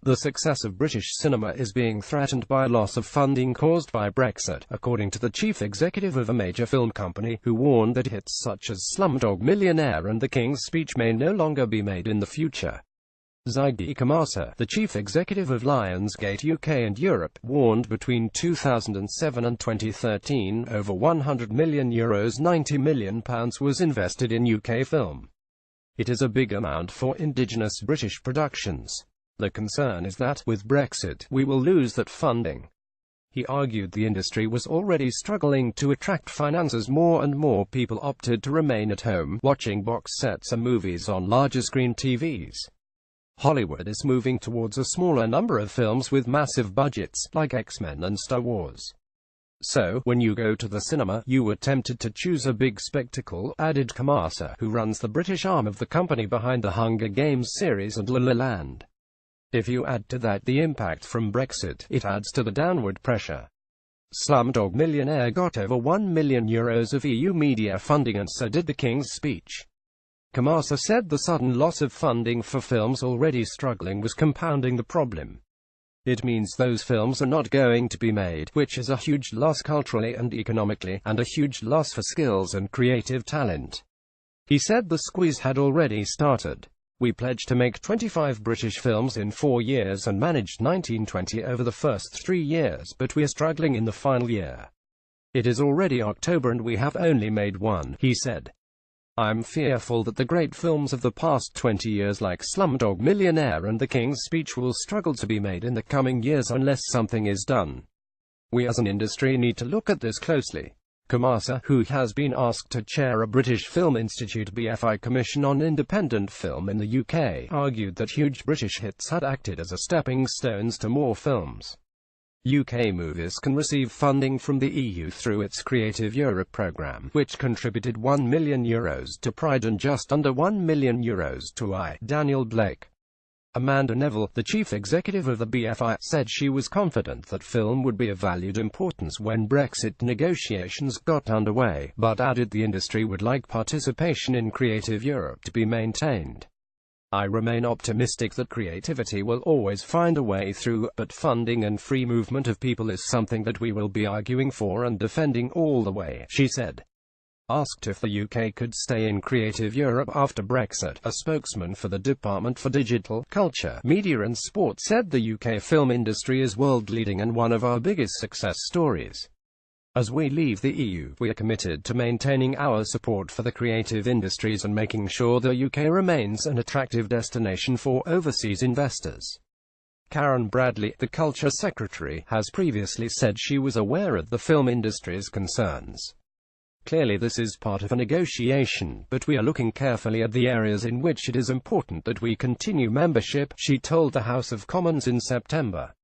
The success of British cinema is being threatened by a loss of funding caused by Brexit, according to the chief executive of a major film company, who warned that hits such as Slumdog Millionaire and The King's Speech may no longer be made in the future. Zaidi Kamasa, the chief executive of Lionsgate UK and Europe, warned between 2007 and 2013, over €100 million, £90 million was invested in UK film. It is a big amount for indigenous British productions. The concern is that, with Brexit, we will lose that funding. He argued the industry was already struggling to attract finances. More and more people opted to remain at home, watching box sets and movies on larger screen TVs. Hollywood is moving towards a smaller number of films with massive budgets, like X-Men and Star Wars. So, when you go to the cinema, you were tempted to choose a big spectacle, added Kamasa, who runs the British arm of the company behind the Hunger Games series and La La Land. If you add to that the impact from Brexit, it adds to the downward pressure. Slumdog Millionaire got over €1 million of EU media funding, and so did The King's Speech. Kamasa said the sudden loss of funding for films already struggling was compounding the problem. It means those films are not going to be made, which is a huge loss culturally and economically, and a huge loss for skills and creative talent. He said the squeeze had already started. We pledged to make 25 British films in 4 years and managed 19-20 over the first 3 years, but we are struggling in the final year. It is already October and we have only made one, he said. I'm fearful that the great films of the past 20 years like Slumdog Millionaire and The King's Speech will struggle to be made in the coming years unless something is done. We as an industry need to look at this closely. Kamasa, who has been asked to chair a British Film Institute BFI Commission on Independent Film in the UK, argued that huge British hits had acted as a stepping stones to more films. UK movies can receive funding from the EU through its Creative Europe programme, which contributed €1 million to Pride and just under €1 million to Daniel Blake. Amanda Neville, the chief executive of the BFI, said she was confident that film would be of valued importance when Brexit negotiations got underway, but added the industry would like participation in Creative Europe to be maintained. I remain optimistic that creativity will always find a way through, but funding and free movement of people is something that we will be arguing for and defending all the way, she said. Asked if the UK could stay in Creative Europe after Brexit, a spokesman for the Department for Digital, Culture, Media and Sport said the UK film industry is world-leading and one of our biggest success stories. As we leave the EU, we are committed to maintaining our support for the creative industries and making sure the UK remains an attractive destination for overseas investors. Karen Bradley, the Culture Secretary, has previously said she was aware of the film industry's concerns. Clearly this is part of a negotiation, but we are looking carefully at the areas in which it is important that we continue membership, she told the House of Commons in September.